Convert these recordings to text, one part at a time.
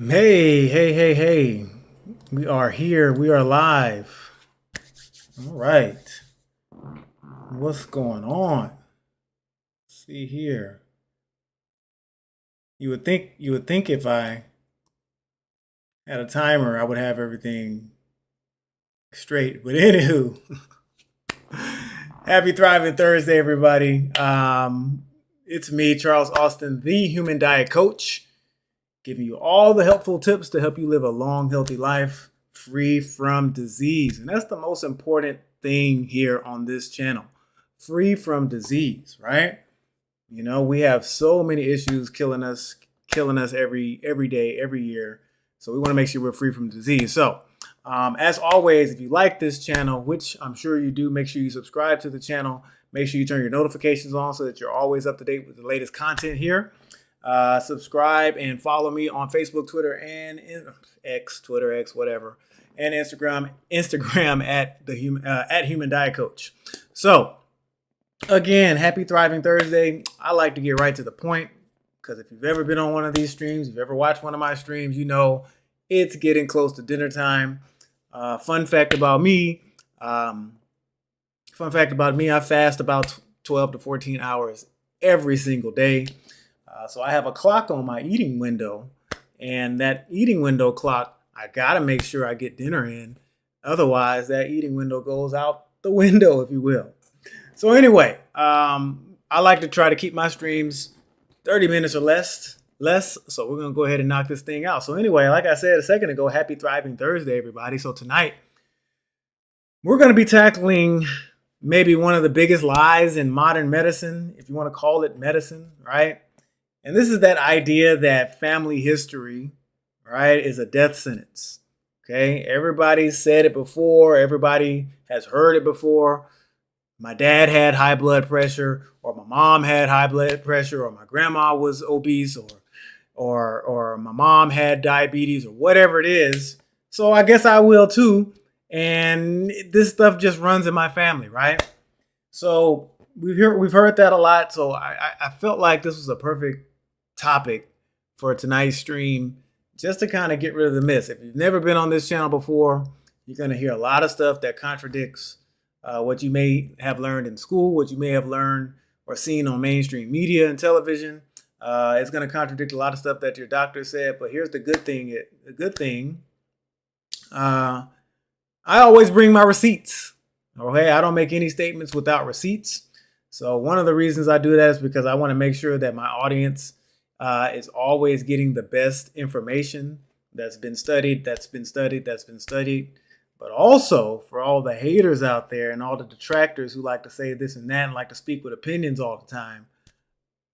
Hey, hey, hey, hey. We are here. We are live. All right. What's going on? Let's see here. You would think if I had a timer, I would have everything straight. But anywho, happy thriving Thursday, everybody. It's me, Charles Austin, the Human Diet Coach, giving you all the helpful tips to help you live a long, healthy life free from disease. And that's the most important thing here on this channel. Free from disease, right? You know, we have so many issues killing us every day, every year. So we want to make sure we're free from disease. So, as always, if you like this channel, which I'm sure you do, make sure you subscribe to the channel. Make sure you turn your notifications on so that you're always up to date with the latest content here. Subscribe and follow me on Facebook, Twitter, and Twitter X, whatever, and Instagram at Human Diet Coach. So, again, happy thriving Thursday. I like to get right to the point because if you've ever been on one of these streams, if you've ever watched one of my streams, you know it's getting close to dinner time. Fun fact about me. I fast about 12 to 14 hours every single day. So I have a clock on my eating window, and that eating window clock, I gotta make sure I get dinner in. Otherwise, that eating window goes out the window, if you will. So anyway, I like to try to keep my streams 30 minutes or less. So we're gonna go ahead and knock this thing out. So anyway, like I said a second ago, happy thriving Thursday, everybody. So tonight, we're gonna be tackling maybe one of the biggest lies in modern medicine, if you want to call it medicine, right? And this is that idea that family history, right, is a death sentence. Okay, everybody's said it before. Everybody has heard it before. My dad had high blood pressure, or my mom had high blood pressure, or my grandma was obese, or my mom had diabetes, or whatever it is. So I guess I will too. And this stuff just runs in my family, right? So we've heard that a lot. So I felt like this was a perfect topic for tonight's stream, just to kind of get rid of the myths. If you've never been on this channel before, you're going to hear a lot of stuff that contradicts what you may have learned in school, what you may have learned or seen on mainstream media and television. It's going to contradict a lot of stuff that your doctor said. But here's the good thing. I always bring my receipts. Okay, I don't make any statements without receipts. So one of the reasons I do that is because I want to make sure that my audience is always getting the best information that's been studied. But also for all the haters out there and all the detractors who like to say this and that and like to speak with opinions all the time,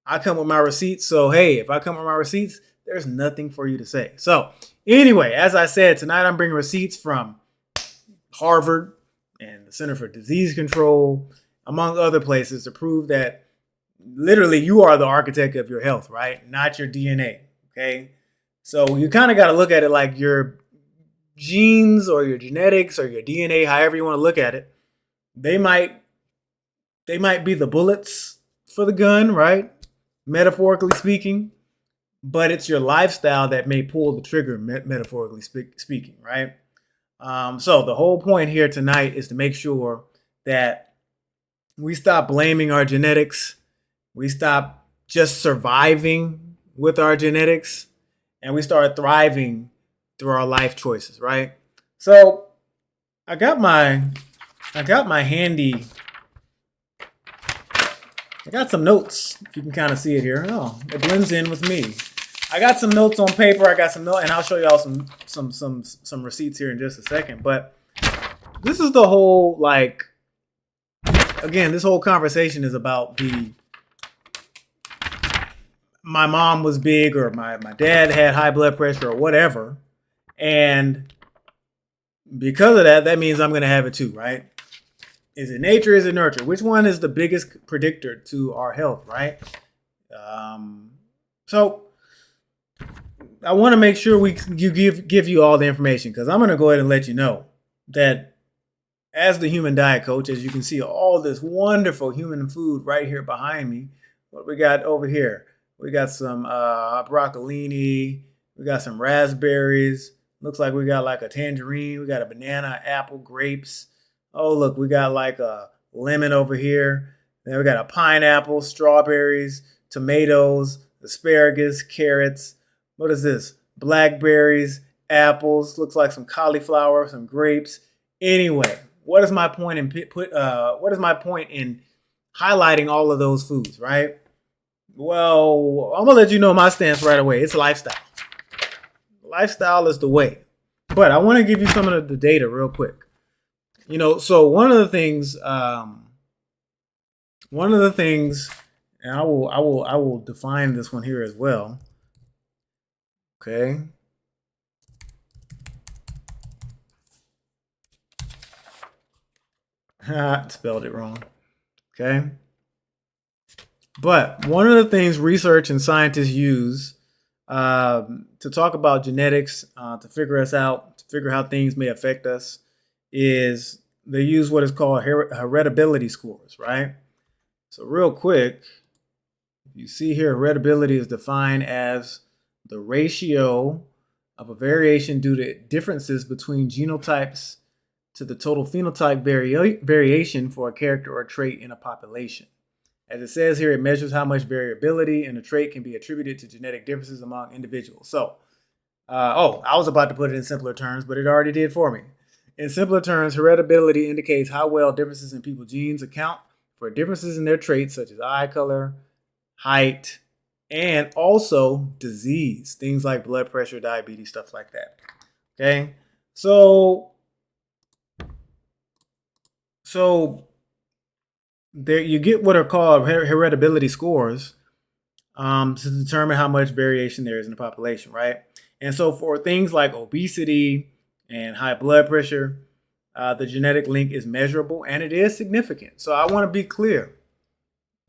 I come with my receipts. So, hey, if I come with my receipts, there's nothing for you to say. So anyway, as I said, tonight I'm bringing receipts from Harvard and the Center for Disease Control, among other places, to prove that literally you are the architect of your health, right? Not your DNA, okay? So you kind of got to look at it like your genes or your genetics or your DNA, however you want to look at it. They might be the bullets for the gun, right? Metaphorically speaking, but it's your lifestyle that may pull the trigger, metaphorically speaking, right? So the whole point here tonight is to make sure that we stop blaming our genetics. We stop just surviving with our genetics, and we start thriving through our life choices, right? So I got my handy. I got some notes. If you can kind of see it here. Oh, it blends in with me. I got some notes on paper. I got some notes, and I'll show y'all some receipts here in just a second. But this is the whole, like, again, this whole conversation is about my mom was big, or my dad had high blood pressure, or whatever. And because of that, that means I'm going to have it too, right? Is it nature? Is it nurture? Which one is the biggest predictor to our health, right? So I want to make sure give you all the information, because I'm going to go ahead and let you know that as the Human Diet Coach, as you can see all this wonderful human food right here behind me. What we got over here? We got some broccolini. We got some raspberries. Looks like we got like a tangerine. We got a banana, apple, grapes. Oh, look, we got like a lemon over here. Then we got a pineapple, strawberries, tomatoes, asparagus, carrots. What is this? Blackberries, apples. Looks like some cauliflower, some grapes. Anyway, what is my point in highlighting all of those foods, right? Well, I'm gonna let you know my stance right away. It's lifestyle. Lifestyle is the way. But I want to give you some of the data real quick. So one of the things, and I will define this one here as well. Okay. Spelled it wrong. Okay. But one of the things research and scientists use to talk about genetics, to figure us out, to figure how things may affect us, is they use what is called heritability scores, right? So real quick, you see here, heritability is defined as the ratio of a variation due to differences between genotypes to the total phenotype variation for a character or trait in a population. As it says here, it measures how much variability in a trait can be attributed to genetic differences among individuals. So, I was about to put it in simpler terms, but it already did for me. In simpler terms, heritability indicates how well differences in people's genes account for differences in their traits such as eye color, height, and also disease, things like blood pressure, diabetes, stuff like that. Okay, so there you get what are called heritability scores to determine how much variation there is in the population, right? And so for things like obesity and high blood pressure, the genetic link is measurable and it is significant. So I want to be clear.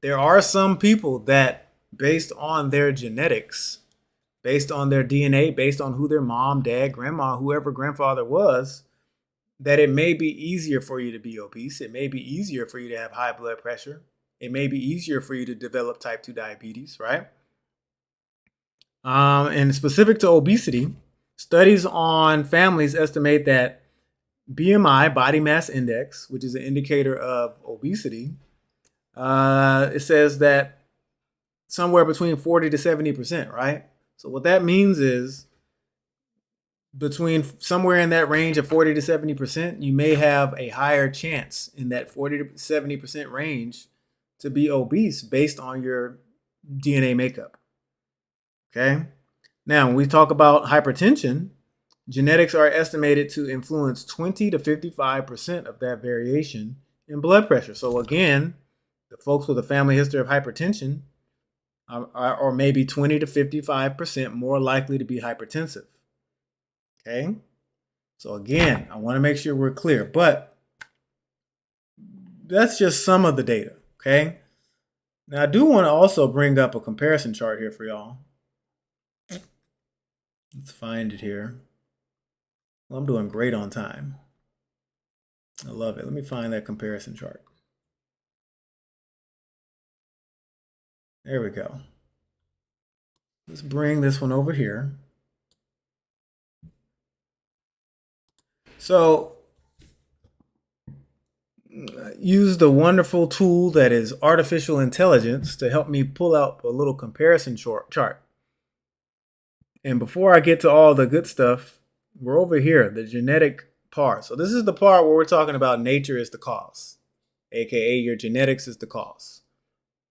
There are some people that, based on their genetics, based on their DNA, based on who their mom, dad, grandma, whoever grandfather was, that it may be easier for you to be obese. It may be easier for you to have high blood pressure. It may be easier for you to develop type 2 diabetes, right? And specific to obesity, studies on families estimate that BMI, body mass index, which is an indicator of obesity, it says that somewhere between 40 to 70%, right? So what that means is between somewhere in that range of 40 to 70%, you may have a higher chance in that 40 to 70% range to be obese based on your DNA makeup. Okay. Now, when we talk about hypertension, genetics are estimated to influence 20 to 55% of that variation in blood pressure. So again, the folks with a family history of hypertension are maybe 20 to 55% more likely to be hypertensive. Okay. So again, I want to make sure we're clear, but that's just some of the data. Okay. Now I do want to also bring up a comparison chart here for y'all. Let's find it here. Well, I'm doing great on time. I love it. Let me find that comparison chart. There we go. Let's bring this one over here. So use the wonderful tool that is artificial intelligence to help me pull out a little comparison chart. And before I get to all the good stuff, we're over here, the genetic part. So this is the part where we're talking about nature is the cause, aka your genetics is the cause.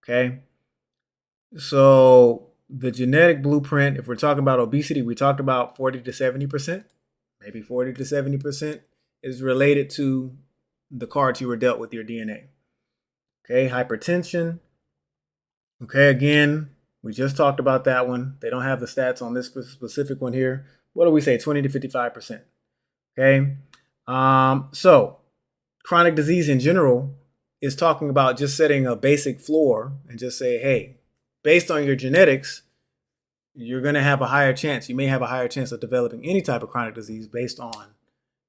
Okay. So the genetic blueprint, if we're talking about obesity, we talked about 40 to 70%, maybe 40 to 70% is related to the cards you were dealt with your DNA. Okay, hypertension. Okay, again, we just talked about that one. They don't have the stats on this specific one here. What do we say? 20 to 55%. Okay, so chronic disease in general is talking about just setting a basic floor and just say, hey, based on your genetics, you're going to have a higher chance. You may have a higher chance of developing any type of chronic disease based on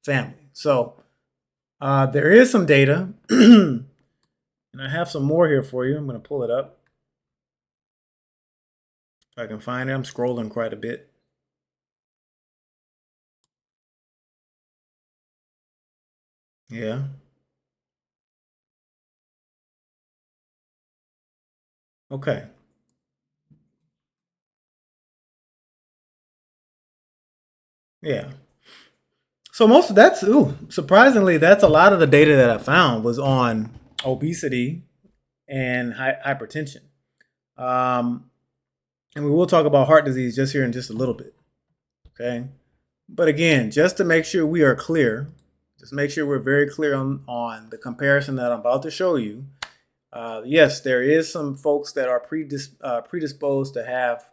family. So there is some data, and I have some more here for you. I'm going to pull it up. If I can find it, I'm scrolling quite a bit. Yeah. Okay. Yeah. So most of that's surprisingly, that's a lot of the data that I found was on obesity and hypertension. Um, and we will talk about heart disease just here in just a little bit. Okay. But again, just to make sure we are clear, just make sure we're very clear on the comparison that I'm about to show you. Yes, there is some folks that are predisposed to have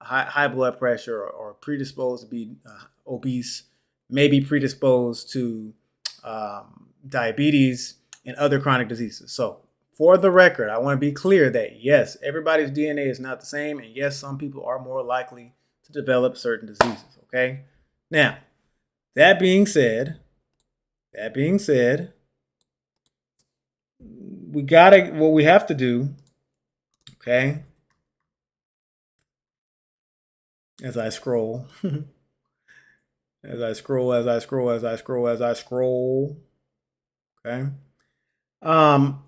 high blood pressure or predisposed to be obese, maybe predisposed to diabetes and other chronic diseases. So, for the record, I want to be clear that yes, everybody's DNA is not the same, and yes, some people are more likely to develop certain diseases. Okay, now that being said, we gotta what we have to do. Okay, as I scroll, as I scroll, as I scroll, as I scroll, as I scroll. Okay. Um,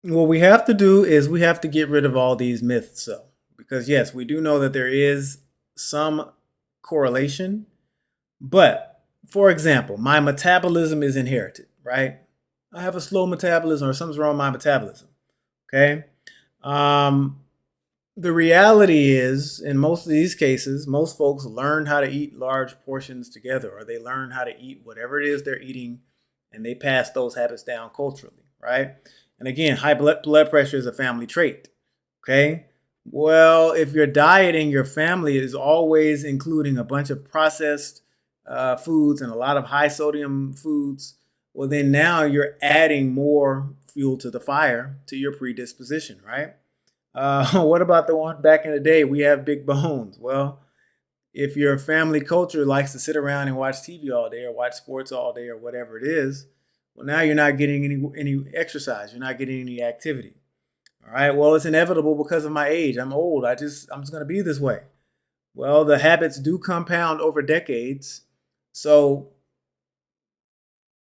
what we have to do is we have to get rid of all these myths, so because yes, we do know that there is some correlation, but for example, my metabolism is inherited, right? I have a slow metabolism or something's wrong with my metabolism. Okay. Um, the reality is, in most of these cases, most folks learn how to eat large portions together, or they learn how to eat whatever it is they're eating, and they pass those habits down culturally, right? And again, high blood pressure is a family trait, okay? Well, if your diet in your family is always including a bunch of processed foods and a lot of high sodium foods, well, then now you're adding more fuel to the fire to your predisposition, right? What about the one back in the day? We have big bones. Well, if your family culture likes to sit around and watch TV all day or watch sports all day or whatever it is, well, now you're not getting any exercise. You're not getting any activity. All right. Well, it's inevitable because of my age. I'm old. I'm just going to be this way. Well, the habits do compound over decades. So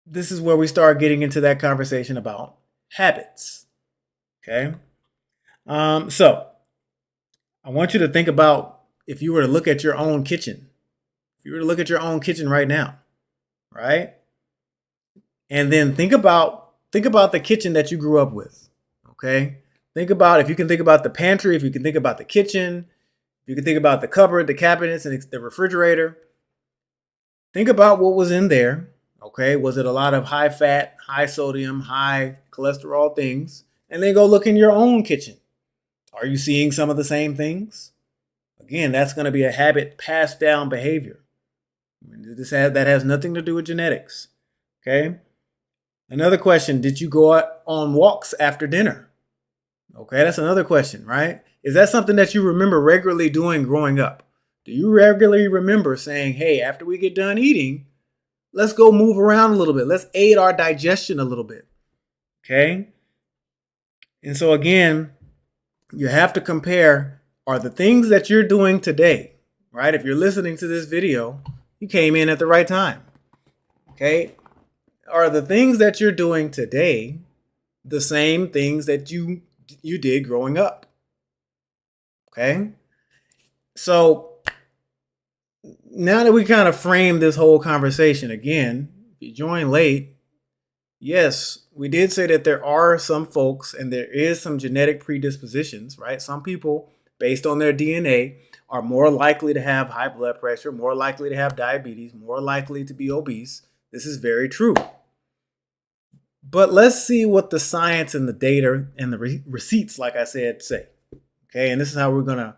this is where we start getting into that conversation about habits. Okay. So I want you to think about if you were to look at your own kitchen, if you were to look at your own kitchen right now, right? And then think about the kitchen that you grew up with. Okay? Think about if you can think about the pantry, if you can think about the kitchen, if you can think about the cupboard, the cabinets, and the refrigerator. Think about what was in there. Okay? Was it a lot of high fat, high sodium, high cholesterol things? And then go look in your own kitchen. Are you seeing some of the same things? Again, that's going to be a habit passed down behavior. That has nothing to do with genetics. Okay. Another question: did you go out on walks after dinner? Okay, that's another question, right? Is that something that you remember regularly doing growing up? Do you regularly remember saying, "Hey, after we get done eating, let's go move around a little bit. Let's aid our digestion a little bit." Okay. And so again, you have to compare: are the things that you're doing today, right? If you're listening to this video, you came in at the right time. Okay. Are the things that you're doing today the same things that you did growing up? Okay. So now that we kind of framed this whole conversation again, if you join late, yes, we did say that there are some folks and there is some genetic predispositions, right? Some people, based on their DNA, are more likely to have high blood pressure, more likely to have diabetes, more likely to be obese. This is very true. But let's see what the science and the data and the receipts, like I said, say. Okay, and this is how we're gonna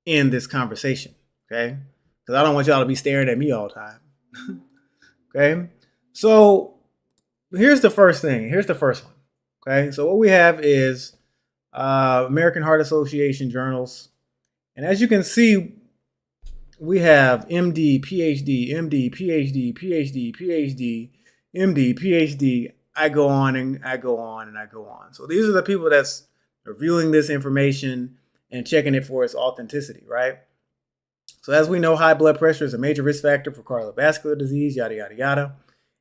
end this conversation. Okay, because I don't want y'all to be staring at me all the time. Okay, so here's the first thing. Here's the first one. Okay, so what we have is American Heart Association journals, and as you can see, we have MD, PhD, MD, PhD, PhD, PhD, MD, PhD. I go on and I go on and I go on. So these are the people that's reviewing this information and checking it for its authenticity, right? So as we know, high blood pressure is a major risk factor for cardiovascular disease, yada, yada, yada.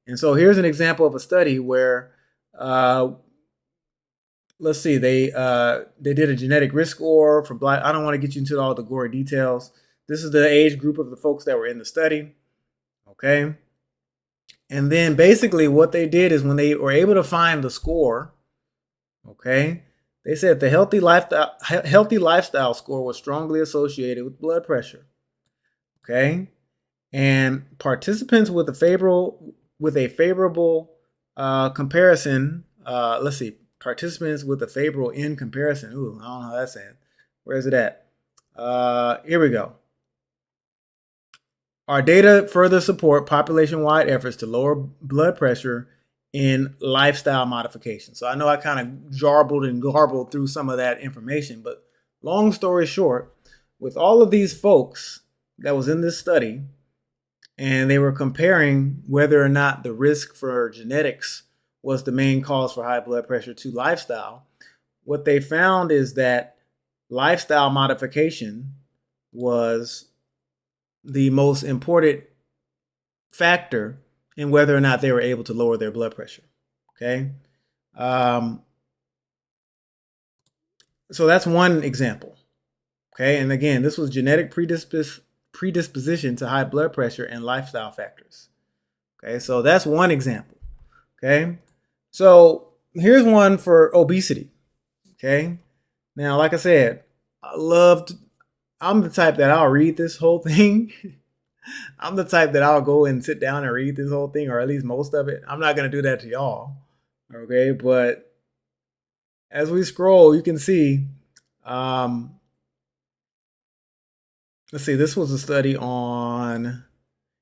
And so here's an example of a study where, let's see, they did a genetic risk score for blind. I don't want to get you into all the gory details. This is the age group of the folks that were in the study. Okay. And then basically what they did is when they were able to find the score, okay, they said the healthy lifestyle score was strongly associated with blood pressure. Okay. And participants with a favorable comparison, let's see, participants with a favorable in comparison. Ooh, I don't know how that's at. Where is it at? Here we go. Our data further support population-wide efforts to lower blood pressure in lifestyle modification. So I know I kind of jarbled and garbled through some of that information, but long story short, with all of these folks that was in this study, and they were comparing whether or not the risk for genetics was the main cause for high blood pressure to lifestyle, what they found is that lifestyle modification was the most important factor in whether or not they were able to lower their blood pressure. Okay. So that's one example. Okay. And again, this was genetic predisposition to high blood pressure and lifestyle factors. Okay. So that's one example. Okay. So here's one for obesity. Okay. Now, like I said, I'm the type that I'll read this whole thing. I'm the type that I'll go and sit down and read this whole thing, or at least most of it. I'm not going to do that to y'all. Okay. But as we scroll, you can see, let's see, this was a study on,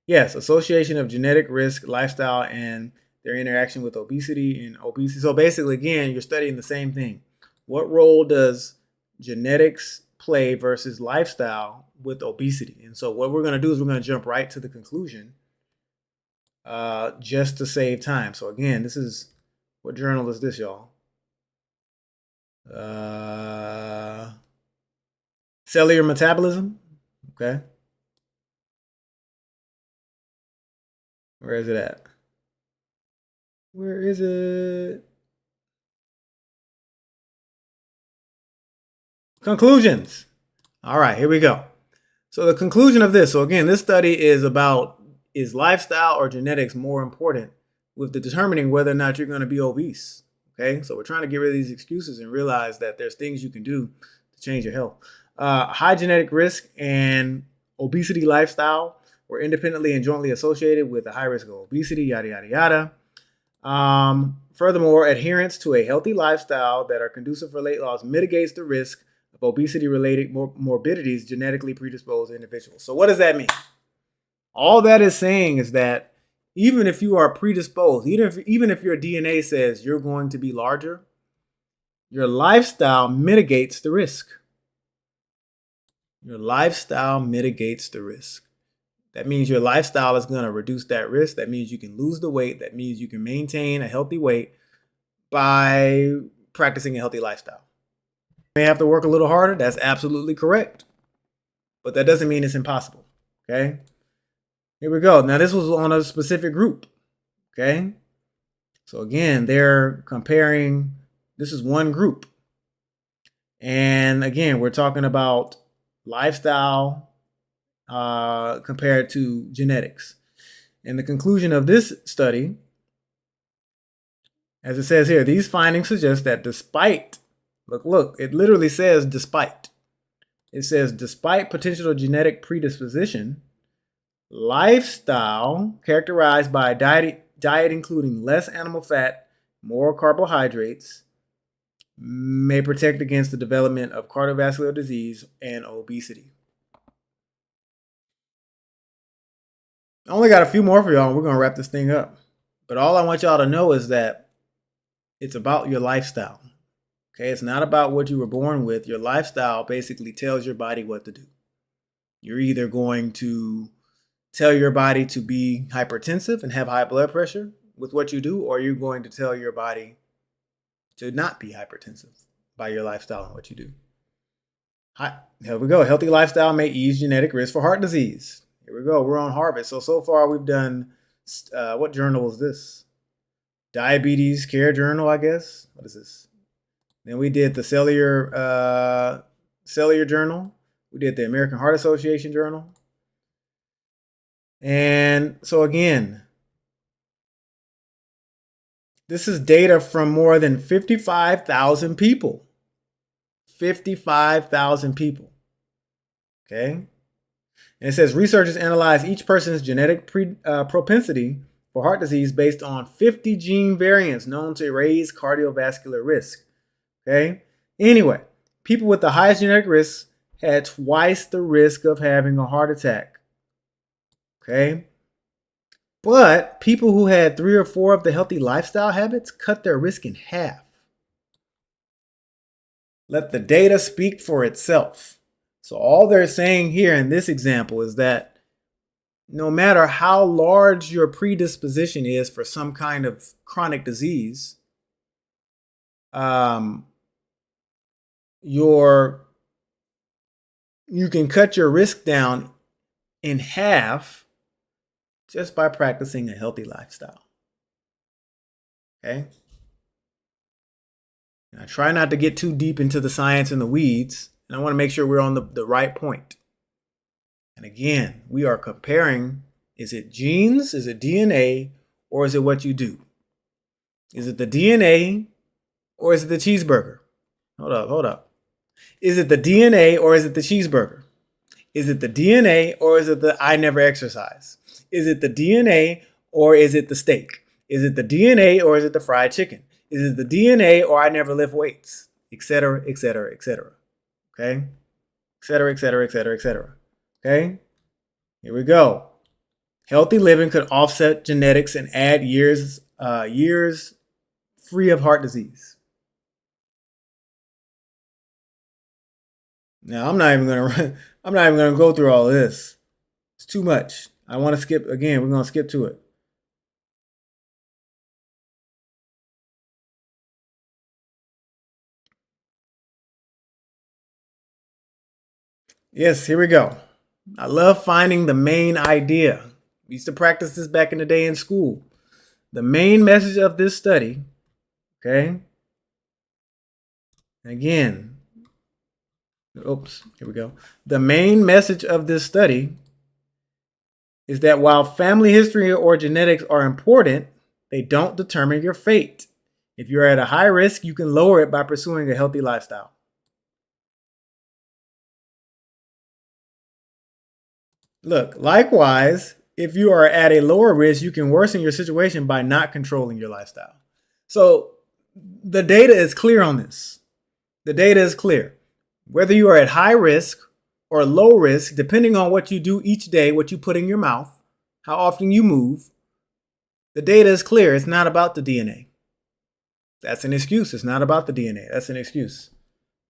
yes, association of genetic risk, lifestyle, and their interaction with obesity and obesity. So basically, again, you're studying the same thing. What role does genetics play versus lifestyle with obesity? And so what we're going to do is we're going to jump right to the conclusion just to save time. So again, this is, what journal is this, y'all? Cellular Metabolism. Okay. Where is it at? Where is it? Conclusions. All right, here we go. So the conclusion of this. So again, this study is about, is lifestyle or genetics more important with determining whether or not you're going to be obese? Okay, so we're trying to get rid of these excuses and realize that there's things you can do to change your health. High genetic risk and obesity lifestyle were independently and jointly associated with a high risk of obesity, yada, yada, yada. Furthermore, adherence to a healthy lifestyle that are conducive for weight loss mitigates the risk of obesity-related morbidities genetically predisposed individuals. So what does that mean? All that is saying is that even if you are predisposed, even if your DNA says you're going to be larger, your lifestyle mitigates the risk. Your lifestyle mitigates the risk. That means your lifestyle is going to reduce that risk. That means you can lose the weight. That means you can maintain a healthy weight by practicing a healthy lifestyle. You may have to work a little harder. That's absolutely correct. But that doesn't mean it's impossible. Okay. Here we go. Now, this was on a specific group. Okay. So again, they're comparing, this is one group. And again, we're talking about lifestyle compared to genetics. And the conclusion of this study, as it says here, these findings suggest that despite, look, it literally says despite. It says despite potential genetic predisposition, lifestyle characterized by a diet including less animal fat, more carbohydrates, may protect against the development of cardiovascular disease and obesity. I only got a few more for y'all, and we're going to wrap this thing up. But all I want y'all to know is that it's about your lifestyle. Okay, it's not about what you were born with. Your lifestyle basically tells your body what to do. You're either going to tell your body to be hypertensive and have high blood pressure with what you do, or you're going to tell your body to not be hypertensive by your lifestyle and what you do. Here we go. A healthy lifestyle may ease genetic risk for heart disease. Here we go. We're on harvest. So far we've done What journal is this? Diabetes Care Journal, I guess. What is this? Then we did the Cellular Journal. We did the American Heart Association Journal. And so again, this is data from more than 55,000 people. 55,000 people. Okay? And it says researchers analyze each person's genetic propensity for heart disease based on 50 gene variants known to raise cardiovascular risk. Okay? Anyway, people with the highest genetic risk had twice the risk of having a heart attack. Okay? But people who had 3 or 4 of the healthy lifestyle habits cut their risk in half. Let the data speak for itself. So all they're saying here in this example is that no matter how large your predisposition is for some kind of chronic disease, you can cut your risk down in half just by practicing a healthy lifestyle. Okay? Now, try not to get too deep into the science and the weeds. And I want to make sure we're on the right point. And again, we are comparing, is it genes, is it DNA, or is it what you do? Is it the DNA or is it the cheeseburger? Hold up. Is it the DNA or is it the cheeseburger? Is it the DNA or is it the I never exercise? Is it the DNA or is it the steak? Is it the DNA or is it the fried chicken? Is it the DNA or I never lift weights? Etc., etc., etc. Okay? Etc., etc., etc., etc. Okay? Here we go. Healthy living could offset genetics and add years free of heart disease. Now, I'm not even gonna go through all of this. It's too much. I want to skip again. We're gonna skip to it. Yes, here we go. I love finding the main idea. We used to practice this back in the day in school. The main message of this study, okay? Again, oops, here we go. The main message of this study is that while family history or genetics are important, they don't determine your fate. If you're at a high risk, you can lower it by pursuing a healthy lifestyle. Look, likewise, if you are at a lower risk, you can worsen your situation by not controlling your lifestyle. So the data is clear on this. The data is clear. Whether you are at high risk or low risk, depending on what you do each day, what you put in your mouth, how often you move, the data is clear. It's not about the DNA. That's an excuse. It's not about the DNA. That's an excuse.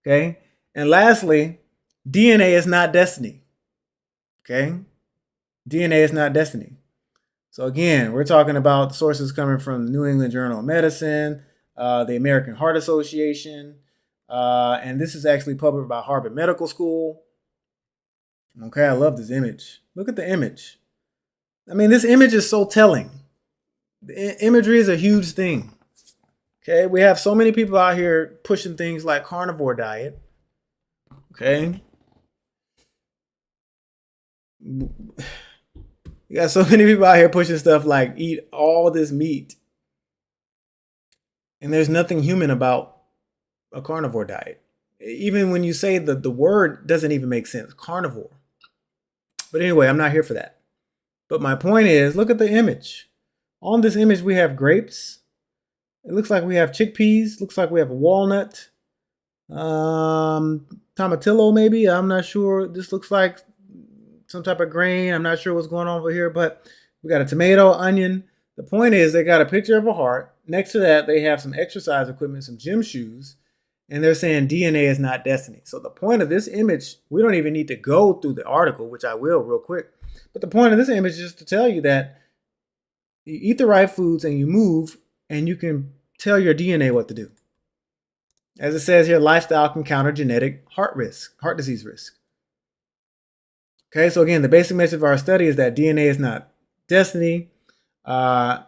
Okay? And lastly, DNA is not destiny. Okay? DNA is not destiny. So again, we're talking about sources coming from the New England Journal of Medicine, the American Heart Association, and this is actually published by Harvard Medical School. Okay, I love this image. Look at the image. I mean, this image is so telling. The imagery is a huge thing. Okay, we have so many people out here pushing things like carnivore diet. Okay. You got so many people out here pushing stuff like eat all this meat. And there's nothing human about a carnivore diet. Even when you say the word doesn't even make sense, carnivore. But anyway, I'm not here for that. But my point is, look at the image. On this image, we have grapes. It looks like we have chickpeas. Looks like we have a walnut. Tomatillo, maybe. I'm not sure. This looks like some type of grain. I'm not sure what's going on over here, but we got a tomato, onion. The point is they got a picture of a heart. Next to that, they have some exercise equipment, some gym shoes, and they're saying DNA is not destiny. So the point of this image, we don't even need to go through the article, which I will real quick. But the point of this image is just to tell you that you eat the right foods and you move, and you can tell your DNA what to do. As it says here, lifestyle can counter genetic heart disease risk. Okay, so again, the basic message of our study is that DNA is not destiny. Many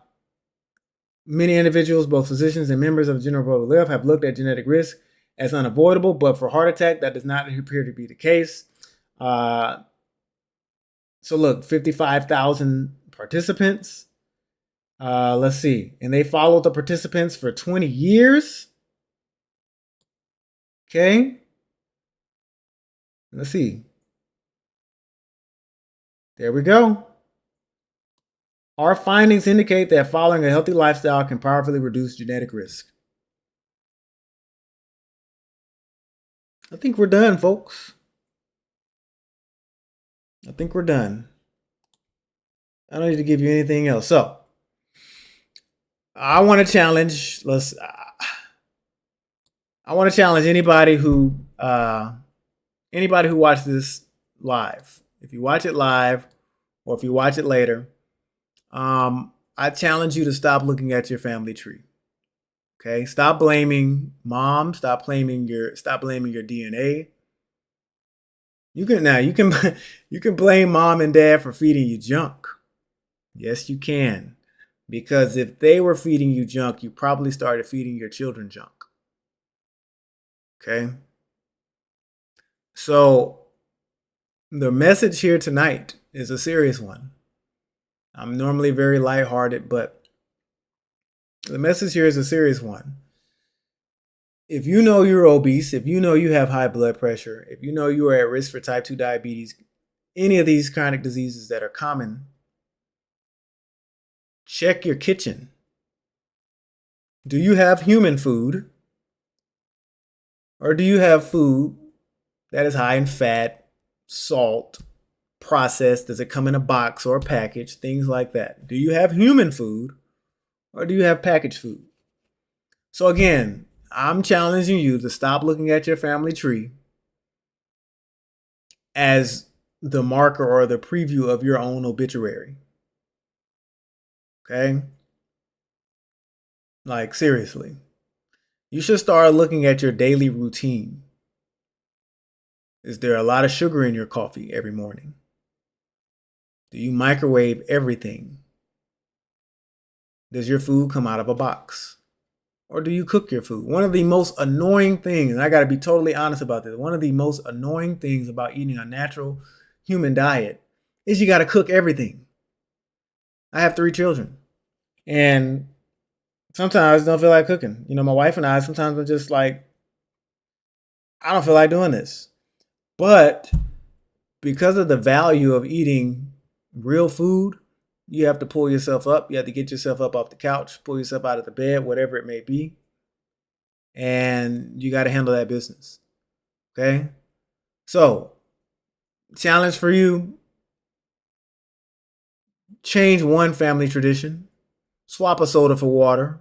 individuals, both physicians and members of the general public, have looked at genetic risk as unavoidable, but for heart attack, that does not appear to be the case. So look, 55,000 participants. Let's see. And they followed the participants for 20 years. Okay. Let's see. There we go. Our findings indicate that following a healthy lifestyle can powerfully reduce genetic risk. I think we're done, folks. I think we're done. I don't need to give you anything else. So, I want to challenge. I want to challenge anybody who watched this live. If you watch it live, or if you watch it later, I challenge you to stop looking at your family tree. Okay, stop blaming mom. Stop blaming your DNA. You can blame mom and dad for feeding you junk. Yes, you can. Because if they were feeding you junk, you probably started feeding your children junk. Okay? So, the message here tonight is a serious one. I'm normally very lighthearted, but the message here is a serious one. If you know you're obese, if you know you have high blood pressure, if you know you are at risk for type 2 diabetes, any of these chronic diseases that are common, check your kitchen. Do you have human food? Or do you have food that is high in fat, salt, processed? Does it come in a box or a package? Things like that. Do you have human food? Or do you have packaged food? So again, I'm challenging you to stop looking at your family tree as the marker or the preview of your own obituary. Okay? Like, seriously. You should start looking at your daily routine. Is there a lot of sugar in your coffee every morning? Do you microwave everything? Does your food come out of a box? Or do you cook your food? One of the most annoying things, and I got to be totally honest about this, one of the most annoying things about eating a natural human diet is you got to cook everything. I have 3 children, and sometimes I don't feel like cooking. You know, my wife and I, sometimes I'm just like, I don't feel like doing this. But because of the value of eating real food, you have to pull yourself up. You have to get yourself up off the couch, pull yourself out of the bed, whatever it may be. And you got to handle that business. Okay? So, challenge for you, change one family tradition. Swap a soda for water.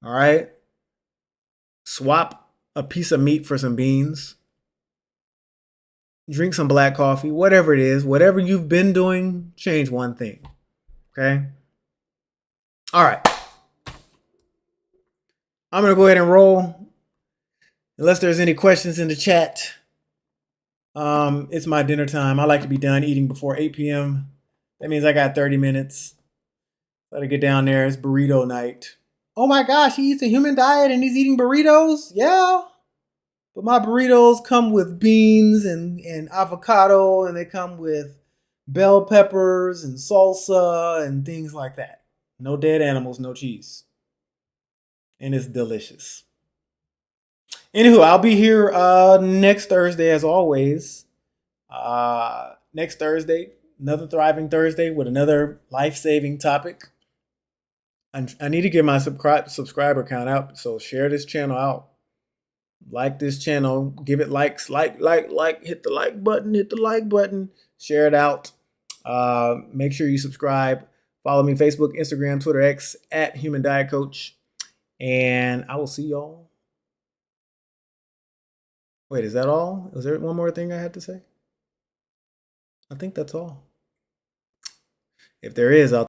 All right? Swap a piece of meat for some beans. Drink some black coffee, whatever it is, whatever you've been doing, change one thing. Okay? All right. I'm going to go ahead and roll. Unless there's any questions in the chat. It's my dinner time. I like to be done eating before 8 p.m. That means I got 30 minutes. Gotta get down there. It's burrito night. Oh my gosh, he eats a human diet and he's eating burritos? Yeah. But my burritos come with beans and avocado, and they come with bell peppers and salsa and things like that. No dead animals, no cheese. And it's delicious. Anywho, I'll be here next Thursday as always. Next Thursday, another Thriving Thursday with another life-saving topic. I need to get my subscriber count out, so share this channel out. Like this channel, give it likes, like, hit the like button, share it out. Make sure you subscribe. Follow me Facebook, Instagram, Twitter, X at Human Diet Coach. And I will see y'all. Wait, is that all? Is there one more thing I had to say? I think that's all. If there is, I'll